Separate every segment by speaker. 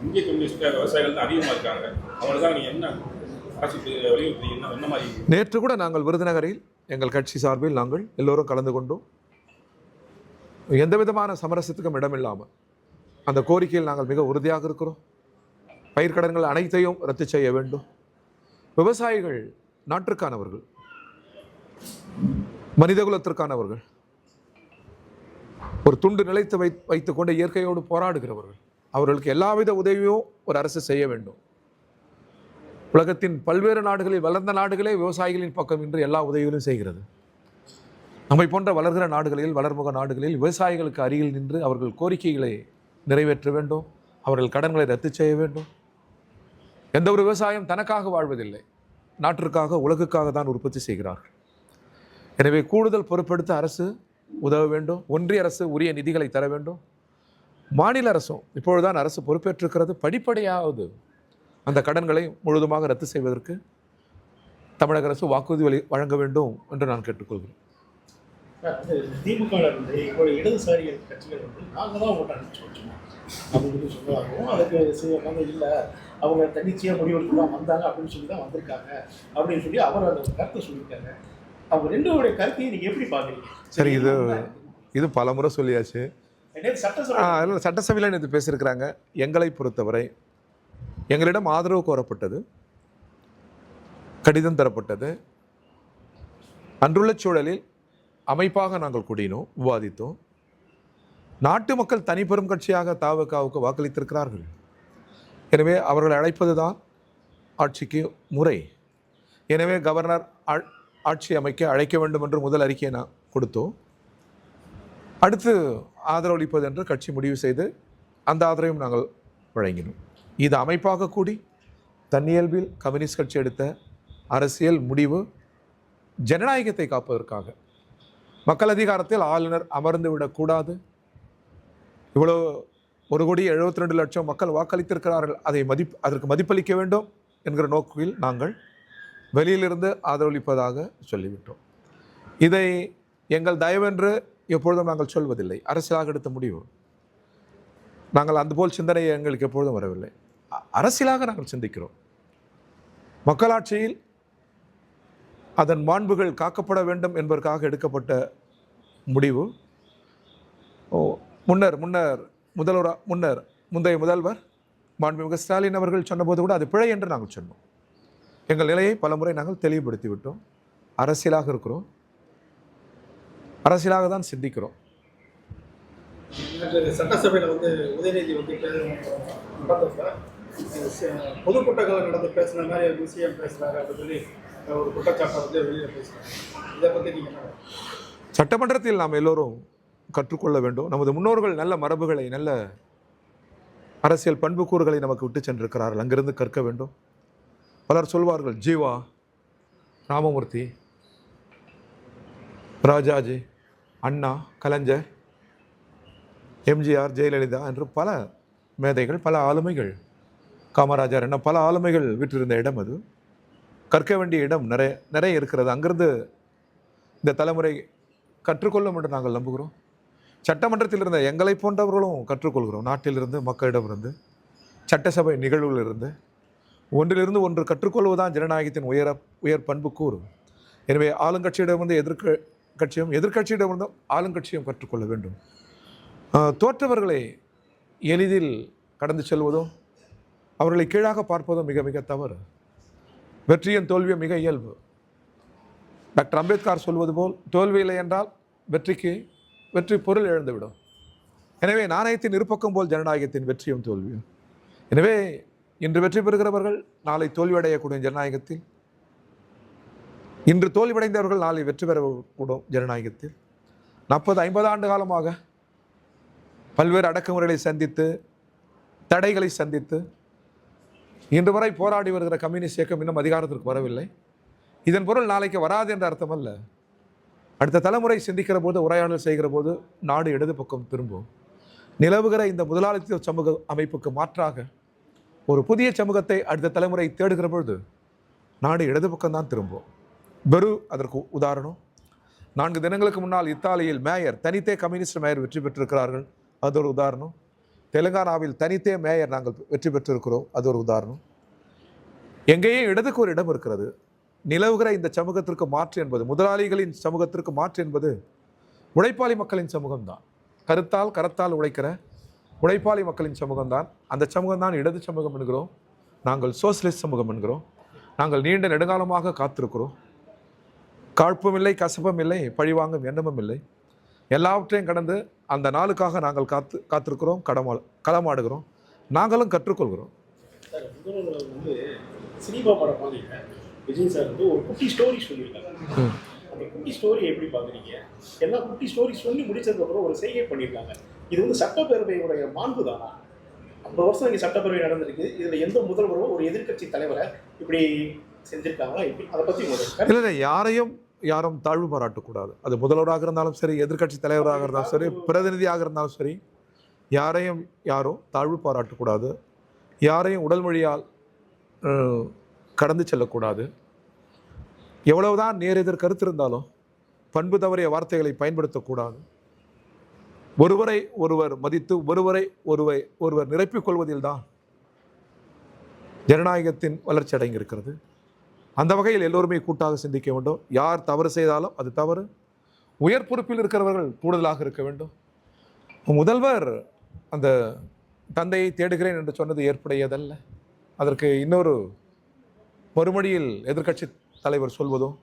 Speaker 1: இந்திய கம்யூனிஸ்ட் விவசாயிகள் தான் அதிகமாக இருக்காங்க. அவங்களுக்காக நீங்கள் என்ன வலியுறுத்தி என்ன மாதிரி?
Speaker 2: நேற்று கூட நாங்கள் விருதுநகரில் எங்கள் கட்சி சார்பில் நாங்கள் எல்லோரும் கலந்து கொண்டோம். எந்த விதமான சமரசத்துக்கும் இடமில்லாமல் அந்த கோரிக்கையில் நாங்கள் மிக உறுதியாக இருக்கிறோம். பயிர்க்கடன்கள் அனைத்தையும் ரத்து செய்ய வேண்டும். விவசாயிகள் நாட்டிற்கானவர்கள், மனிதகுலத்திற்கானவர்கள், ஒரு துண்டு நிலைத்து வைத்துக்கொண்டு இயற்கையோடு போராடுகிறவர்கள். அவர்களுக்கு எல்லாவித உதவியும் ஒரு அரசு செய்ய வேண்டும். உலகத்தின் பல்வேறு நாடுகளில், வளர்ந்த நாடுகளே விவசாயிகளின் பக்கம் இன்று எல்லா உதவிகளும் செய்கிறது. நம்மை போன்ற வளர்கிற நாடுகளில், வளர்முக நாடுகளில் விவசாயிகளுக்கு அருகில் நின்று அவர்கள் கோரிக்கைகளை நிறைவேற்ற வேண்டும். அவர்கள் கடன்களை ரத்து செய்ய வேண்டும். எந்த ஒரு விவசாயம் தனக்காக வாழ்வதில்லை, நாட்டிற்காக, உலகுக்காக தான் உற்பத்தி செய்கிறார்கள். எனவே கூடுதல் பொறுப்பெடுத்த அரசு உதவ வேண்டும். ஒன்றிய அரசு உரிய நிதிகளை தர வேண்டும். மாநில அரசும் இப்பொழுதுதான் அரசு பொறுப்பேற்றிருக்கிறது. படிப்படியாவது அந்த கடன்களை முழுதுமாக ரத்து செய்வதற்கு தமிழக அரசு வாக்குறுதி வழங்க வேண்டும் என்று நான் கேட்டுக்கொள்கிறேன்.
Speaker 3: திமுக இடதுசாரி கட்சிகள் நாங்கள் தான் ஓட்ட அனுப்பிச்சு அப்படின்னு சொல்லுவாங்க. அதுக்கு இல்லை, அவங்க தன்னிச்சையாக முடிவெடுத்து தான் வந்தாங்க அப்படின்னு சொல்லி தான் வந்திருக்காங்க அப்படின்னு சொல்லி அவர் அந்த கருத்தை சொல்லியிருக்காங்க. அவங்க ரெண்டோடைய கருத்தையும் நீங்கள் எப்படி பார்க்குறீங்க?
Speaker 2: சரி, இது பல முறை சொல்லியாச்சு. சட்டசபையில் நேற்று பேசியிருக்கிறாங்க. எங்களை பொறுத்தவரை எங்களிடம் ஆதரவு கோரப்பட்டது, கடிதம் தரப்பட்டது. அன்றுள்ள சூழலில் அமைப்பாக நாங்கள் கூடினோம், விவாதித்தோம். நாட்டு மக்கள் தனிப்பெரும் கட்சியாக தவிகவுக்கு வாக்களித்திருக்கிறார்கள். எனவே அவர்களை அழைப்பது தான் ஆட்சிக்கு முறை. எனவே கவர்னர் ஆட்சி அமைக்க அழைக்க வேண்டும் என்று முதல் அறிக்கையை நான் கொடுத்தோம். அடுத்து ஆதரவளிப்பது என்று கட்சி முடிவு செய்து அந்த ஆதரவையும் நாங்கள் வழங்கினோம். இது அமைப்பாக கூடி தன்னியல்பில் கம்யூனிஸ்ட் கட்சி எடுத்த அரசியல் முடிவு ஜனநாயகத்தை காப்பதற்காக. மக்கள் அதிகாரத்தில் ஆளுநர் அமர்ந்து விடக்கூடாது. இவ்வளோ 1,72,00,000 மக்கள் வாக்களித்திருக்கிறார்கள், அதற்கு மதிப்பளிக்க வேண்டும் என்கிற நோக்கில் நாங்கள் வெளியிலிருந்து ஆதரவளிப்பதாக சொல்லிவிட்டோம். இதை எங்கள் தயவென்று எப்பொழுதும் நாங்கள் சொல்வதில்லை. அரசியலாக எடுத்த முடிவு. நாங்கள் அதுபோல் சிந்தனை எங்களுக்கு எப்பொழுதும் வரவில்லை. அரசியலாக நாங்கள் சிந்திக்கிறோம். மக்களாட்சியில் அதன் மாண்புகள் காக்கப்பட வேண்டும் என்பதற்காக எடுக்கப்பட்ட முடிவு. முந்தைய முதல்வர் மாண்புமிகு ஸ்டாலின் அவர்கள் சொன்னபோது கூட அது பிழை என்று நாங்கள் சொன்னோம். எங்கள் நிலையை பலமுறை நாங்கள் தெளிவுபடுத்தி விட்டோம். அரசியலாக இருக்கிறோம், அரசியலாக தான் சிந்திக்கிறோம்.
Speaker 3: சட்டசபையில் உதயநிதி பொதுக்கூட்டங்கள் நடந்து பேசுன மாதிரி விஷயம் பேசுகிறாங்க அப்படின்னு சொல்லி ஒரு குற்றச்சாட்டை வெளியில் பேசுகிறாங்க. இதை பற்றி நீங்கள்
Speaker 2: சட்டமன்றத்தில் நாம் எல்லோரும் கற்றுக்கொள்ள வேண்டும். நமது முன்னோர்கள் நல்ல மரபுகளை, நல்ல அரசியல் பண்புக்கூறுகளை நமக்கு விட்டு சென்றிருக்கிறார்கள். அங்கிருந்து கற்க வேண்டும். பலர் சொல்வார்கள், ஜீவா, ராமமூர்த்தி, ராஜாஜி, அண்ணா, கலைஞர், எம்ஜிஆர், ஜெயலலிதா என்று பல மேதைகள், பல ஆளுமைகள், காமராஜர் என்ன பல ஆளுமைகள் விட்டிருந்த இடம் அது. கற்க வேண்டிய இடம் நிறைய இருக்கிறது. அங்கிருந்து இந்த தலைமுறை கற்றுக்கொள்ளும் என்று நாங்கள் நம்புகிறோம். சட்டமன்றத்தில் இருந்த எங்களை போன்றவர்களும் கற்றுக்கொள்கிறோம். நாட்டிலிருந்து, மக்களிடமிருந்து, சட்டசபை நிகழ்வுகளிலிருந்து ஒன்றிலிருந்து ஒன்று கற்றுக்கொள்வதுதான் ஜனநாயகத்தின் உயர் பண்பு கூறு. எனவே ஆளுங்கட்சியிடமிருந்து எதிர்கட்சியிடமிருந்து ஆளுங்கட்சியும் கற்றுக்கொள்ள வேண்டும். தோற்றவர்களை எளிதில் கடந்து செல்வதும் அவர்களை கீழாக பார்ப்பதும் மிக மிக தவறு. வெற்றியின் தோல்வியும் மிக இயல்பு. டாக்டர் அம்பேத்கர் சொல்வது போல், தோல்வி இல்லை என்றால் வெற்றி பொருள் இழந்துவிடும். எனவே நாணயத்தின் இருபக்கம் போல் ஜனநாயகத்தின் வெற்றியும் தோல்வியும். எனவே இன்று வெற்றி பெறுகிறவர்கள் நாளை தோல்வியடையக்கூடிய ஜனநாயகத்தில், இன்று தோல்வியடைந்தவர்கள் நாளை வெற்றி பெறக்கூடும் ஜனநாயகத்தில். 40-50 ஆண்டு காலமாக பல்வேறு அடக்குமுறைகளை சந்தித்து, தடைகளை சந்தித்து இன்று வரை போராடி வருகிற கம்யூனிஸ்ட் இயக்கம் இன்னும் அதிகாரத்திற்கு வரவில்லை. இதன் பொருள் நாளைக்கு வராது என்ற அர்த்தம் அல்ல. அடுத்த தலைமுறை சிந்திக்கிற போது, உரையாடல் செய்கிற போது நாடு இடது பக்கம் திரும்பும். நிலவுகிற இந்த முதலாளித்துவ சமூக அமைப்புக்கு மாற்றாக ஒரு புதிய சமூகத்தை அடுத்த தலைமுறை தேடுகிற பொழுது நாடு இடது பக்கம்தான் திரும்பும். பெரு அதற்கு உதாரணம். 4 தினங்களுக்கு முன்னால் இத்தாலியில் மேயர், தனித்தே கம்யூனிஸ்ட் மேயர் வெற்றி பெற்றிருக்கிறார்கள். அது ஒரு உதாரணம். தெலுங்கானாவில் தனித்தே மேயர் நாங்கள் வெற்றி பெற்றிருக்கிறோம், அது ஒரு உதாரணம். எங்கேயும் இடதுக்கு ஒரு இடம் இருக்கிறது. நிலவுகிற இந்த சமூகத்திற்கு மாற்று என்பது, முதலாளிகளின் சமூகத்திற்கு மாற்று என்பது உழைப்பாளி மக்களின் சமூகம்தான். கரத்தால் உழைக்கிற உழைப்பாளி மக்களின் சமூகம்தான். அந்த சமூகம்தான் இடது சமூகம் என்கிறோம். நாங்கள் சோசியலிஸ்ட் சமூகம் என்கிறோம். நாங்கள் நீண்ட நெடுங்காலமாக காத்திருக்கிறோம். காழ்ப்பும் இல்லை, கசப்பும் இல்லை, பழிவாங்கும் எண்ணமும் இல்லை. எல்லாவற்றையும் கடந்து அந்த நாளுக்காக நாங்கள் காத்திருக்கிறோம், களமாடுகிறோம், நாங்களும் கற்றுக்கொள்கிறோம்.
Speaker 3: சார் முதல்வர் வந்து சினிமா படம் பார்த்தீங்க, விஜய் சார் வந்து ஒரு குட்டி ஸ்டோரி சொல்லியிருக்காங்க. அந்த குட்டி ஸ்டோரி எப்படி பார்க்குறீங்க? எல்லா குட்டி ஸ்டோரி சொல்லி முடிச்சதுக்கப்புறம் ஒரு செய்கை பண்ணியிருக்காங்க. இது வந்து சட்டப்பேரவையுடைய மாண்பு தானா? 50 வருஷம் இங்கே சட்டப்பேரவை நடந்திருக்கு. இதில் எந்த முதல்வரும் ஒரு எதிர்க்கட்சி தலைவரை இப்படி செஞ்சுருக்காங்களா? இப்படி அதை பற்றி
Speaker 2: இல்லை, யாரும் தாழ்வு பாராட்டக்கூடாது. அது முதல்வராக இருந்தாலும் சரி, எதிர்க்கட்சி தலைவராக இருந்தாலும் சரி, பிரதிநிதியாக இருந்தாலும் சரி, யாரும் தாழ்வு பாராட்டக்கூடாது. யாரையும் உடல் மொழியால் கடந்து செல்லக்கூடாது. எவ்வளவுதான் நேர் எதிர் கருத்து இருந்தாலும் பண்பு தவறிய வார்த்தைகளை பயன்படுத்தக்கூடாது. ஒருவரை ஒருவர் மதித்து ஒருவர் நிரப்பிக் கொள்வதில் தான் ஜனநாயகத்தின் வளர்ச்சி அடங்கியிருக்கிறது. அந்த வகையில் எல்லோருமே கூட்டாக சிந்திக்க வேண்டும். யார் தவறு செய்தாலும் அது தவறு. உயர் பொறுப்பில் இருக்கிறவர்கள் கூடுதலாக இருக்க வேண்டும். முதல்வர் அந்த தந்தையை தேடுகிறேன் என்று சொன்னது ஏற்புடையதல்ல. அதற்கு இன்னொரு மறுமொழியில் எதிர்க்கட்சி தலைவர் சொல்வதும்,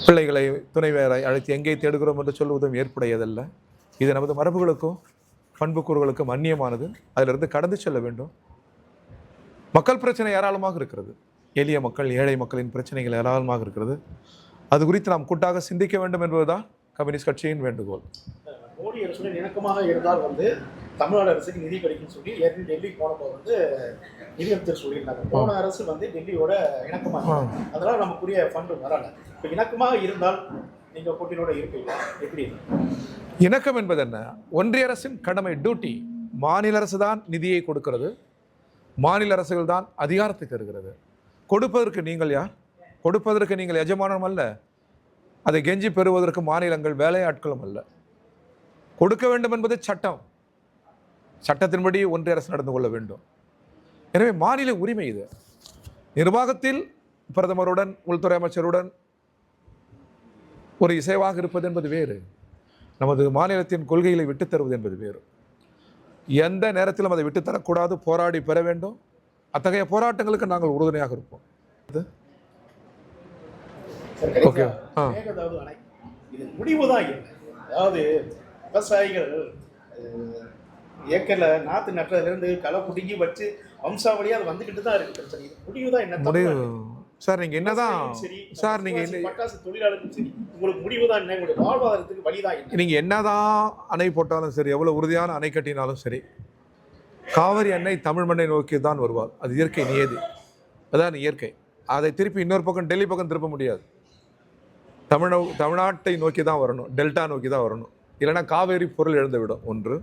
Speaker 2: பிள்ளைகளை துணைவேரை அழைத்து எங்கே தேடுகிறோம் என்று சொல்வதும் ஏற்புடையதல்ல. இது நமது மரபுகளுக்கும் பண்புக்கூறுகளுக்கும் அந்நியமானது. அதிலிருந்து கடந்து செல்ல வேண்டும். மக்கள் பிரச்சனை ஏராளமாக இருக்கிறது. எளிய மக்கள், ஏழை மக்களின் பிரச்சனைகள் ஏராளமாக இருக்கிறது. அது குறித்து நாம் கூட்டாக சிந்திக்க வேண்டும் என்பதுதான் கம்யூனிஸ்ட் கட்சியின் வேண்டுகோள்.
Speaker 3: மோடி அரசுடன் இணக்கமாக இருந்தால் வந்து தமிழ்நாடு அரசுக்கு நிதி கிடைக்கும்னு சொல்லி ஏற்கனவே டெல்லி போனப்போ வந்து நிதியமைச்சர் சொல்லியிருந்தாங்க. போன அரசு வந்து டெல்லியோட இணக்கமாக, அதனால நமக்குரிய ஃபண்டு வரல. இப்போ இணக்கமாக இருந்தால் நீங்கள் போட்டியோட இருப்பீங்க, எப்படி?
Speaker 2: இணக்கம் என்பது என்ன? ஒன்றிய அரசின் கடமை, டியூட்டி. மாநில அரசு தான் நிதியை கொடுக்கிறது. மாநில அரசுகள் தான் அதிகாரத்தை தருகிறது. கொடுப்பதற்கு நீங்கள் யார்? கொடுப்பதற்கு நீங்கள் எஜமானம் அல்ல. அதை கெஞ்சி பெறுவதற்கு மாநிலங்கள் வேலையாட்களும் அல்ல. கொடுக்க வேண்டும் என்பது சட்டம். சட்டத்தின்படி ஒன்றிய அரசு நடந்து கொள்ள வேண்டும். எனவே மாநில உரிமை இது. நிர்வாகத்தில் பிரதமருடன் உள்துறை அமைச்சருடன் ஒரு இசைவாக இருப்பது என்பது வேறு. நமது மாநிலத்தின் கொள்கைகளை விட்டுத் தருவது என்பது வேறு. எந்த நேரத்திலும் அதை விட்டுத்தரக்கூடாது. போராடி பெற வேண்டும். அத்தகைய போராட்டங்களுக்கு நாங்கள் உறுதுணையாக இருப்போம்.
Speaker 3: ஓகே, இது முடிவு தான் இல்லை. அதாவது விவசாயிகள் ஏக்கர்ல நாற்று நட்டுறதுலேருந்து களை பிடிங்கி வச்சு வம்சாவளியாக அது வந்துக்கிட்டு தான் இருக்கு. பிரச்சனை இது முடிவு தான் என்ன
Speaker 2: முடிவு சார்? நீங்கள் என்னதான் சார், நீங்கள்
Speaker 3: பட்டாசு தொழிலாளர்களும் சரி, உங்களுக்கு முடிவு தான் என்ன? உங்களுடைய வாழ்வாதாரத்துக்கு வழிதான் என்ன?
Speaker 2: நீங்கள் என்னதான் அணை போட்டாலும் சரி, எவ்வளோ உறுதியான அணை கட்டினாலும் சரி, காவிரி அன்னை தமிழ் மண்ணை நோக்கி தான் வருவார். அது இயற்கை நியதி, அதான் இயற்கை. அதை திருப்பி இன்னொரு பக்கம் டெல்லி பக்கம் திருப்ப முடியாது. தமிழ்நாட்டை நோக்கி தான் வரணும், டெல்டா நோக்கி தான் வரணும். இல்லைன்னா காவேரி பொருள் இழந்துவிடும். ஒன்று,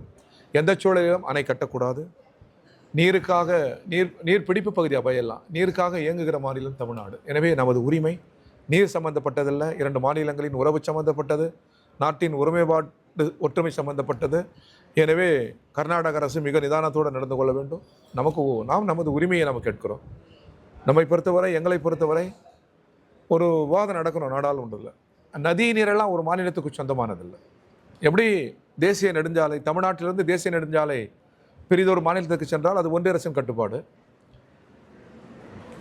Speaker 2: எந்த சூழலிலும் அணை கட்டக்கூடாது. நீர் பிடிப்பு பகுதி அவையெல்லாம் நீருக்காக இயங்குகிற மாநிலம் தமிழ்நாடு. எனவே நமது உரிமை நீர் சம்பந்தப்பட்டதல்ல, 2 மாநிலங்களின் உறவு சம்பந்தப்பட்டது, நாட்டின் ஒருமைப்பாடு ஒற்றுமை சம்பந்தப்பட்டது. எனவே கர்நாடக அரசு மிக நிதானத்தோடு நடந்து கொள்ள வேண்டும். நாம் நமது உரிமையை நம்ம கேட்கிறோம். நம்மை பொறுத்தவரை, எங்களை பொறுத்தவரை ஒரு விவாதம் நடக்கணும் நாடாளுமன்றத்தில். நதி நீரெல்லாம் ஒரு மாநிலத்துக்கு சொந்தமானதில்லை. எப்படி தேசிய நெடுஞ்சாலை, தமிழ்நாட்டிலிருந்து தேசிய நெடுஞ்சாலை பெரிதொரு மாநிலத்துக்கு சென்றால் அது ஒன்றிய அரசின் கட்டுப்பாடு.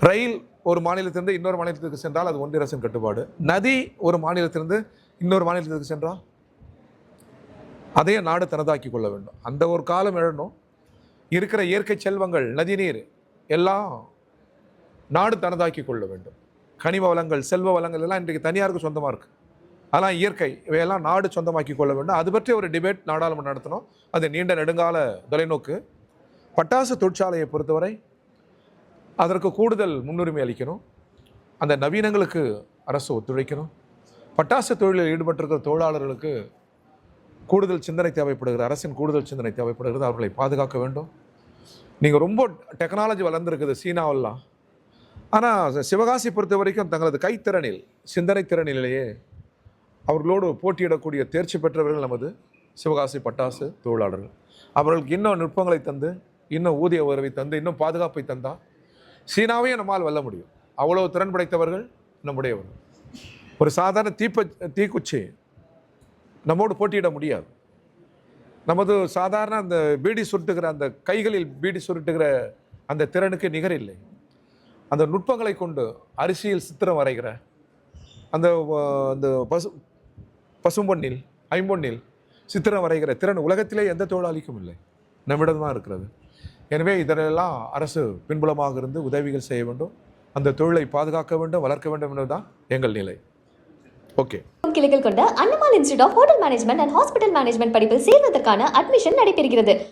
Speaker 2: ரயில் ஒரு மாநிலத்திலிருந்து இன்னொரு மாநிலத்துக்கு சென்றால் அது ஒன்றிய அரசின் கட்டுப்பாடு. நதி ஒரு மாநிலத்திலிருந்து இன்னொரு மாநிலத்துக்கு சென்றால் அதையே நாடு தனதாக்கி கொள்ள வேண்டும். அந்த ஒரு காலம் எழணும். இருக்கிற இயற்கை செல்வங்கள், நதி நீர் எல்லாம் நாடு தனதாக்கி கொள்ள வேண்டும். கனிம வளங்கள், செல்வ வளங்கள் எல்லாம் இன்றைக்கு தனியாருக்கு சொந்தமாக இருக்குது. அதெல்லாம் இயற்கை, இவையெல்லாம் நாடு சொந்தமாக்கி கொள்ள வேண்டும். அது பற்றி ஒரு டிபேட் நாடாளுமன்றம் நடத்தணும். அது நீண்ட நெடுங்கால தொலைநோக்கு. பட்டாசு தொழிற்சாலையை பொறுத்தவரை அதற்கு கூடுதல் முன்னுரிமை அளிக்கணும். அந்த நவீனங்களுக்கு அரசு ஒத்துழைக்கணும். பட்டாசு தொழிலில் ஈடுபட்டிருக்கிற தொழிலாளர்களுக்கு கூடுதல் சிந்தனை தேவைப்படுகிறது. அரசின் கூடுதல் சிந்தனை தேவைப்படுகிறது. அவர்களை பாதுகாக்க வேண்டும். நீங்கள் ரொம்ப டெக்னாலஜி வளர்ந்துருக்குது சீனாவெல்லாம். ஆனால் சிவகாசி பொறுத்த வரைக்கும் தங்களது கைத்திறனில், சிந்தனை திறனிலேயே அவர்களோடு போட்டியிடக்கூடிய தேர்ச்சி பெற்றவர்கள் நமது சிவகாசி பட்டாசு தொழிலாளர்கள். அவர்களுக்கு இன்னும் நுட்பங்களை தந்து, இன்னும் ஊதிய உயர்வை தந்து, இன்னும் பாதுகாப்பை தந்தால் சீனாவையும் நம்மால் வெல்ல முடியும். அவ்வளவு திறன் படைத்தவர்கள் நம்முடையவர்கள். ஒரு சாதாரண தீக்குச்சி நம்மோடு போட்டியிட முடியாது. நமது சாதாரண அந்த பீடி சுருட்டுகிற அந்த கைகளில் பீடி சுருட்டுகிற அந்த திறனுக்கு நிகரில்லை. அந்த நுட்பங்களை கொண்டு அரிசியில் சித்திரம் வரைகிற அந்த அந்த பசும்பொன்னில் ஐம்பொன்னில் சித்திரம் வரைகிற திறன் உலகத்திலே எந்த தொழிலாளிக்கும் இல்லை, நம்மிடம் தான் இருக்கிறது. எனவே இதனெல்லாம் அரசு பின்புலமாக இருந்து உதவிகள் செய்ய வேண்டும், அந்த தொழிலை பாதுகாக்க வேண்டும், வளர்க்க வேண்டும் என்பதுதான் எங்கள் நிலை. ஓகே.
Speaker 4: கிளைகள் கொண்ட Annamalai institute of hotel management and hospital management படிப்பில் சேர்வதற்கான அட்மிஷன் நடைபெறுகிறது.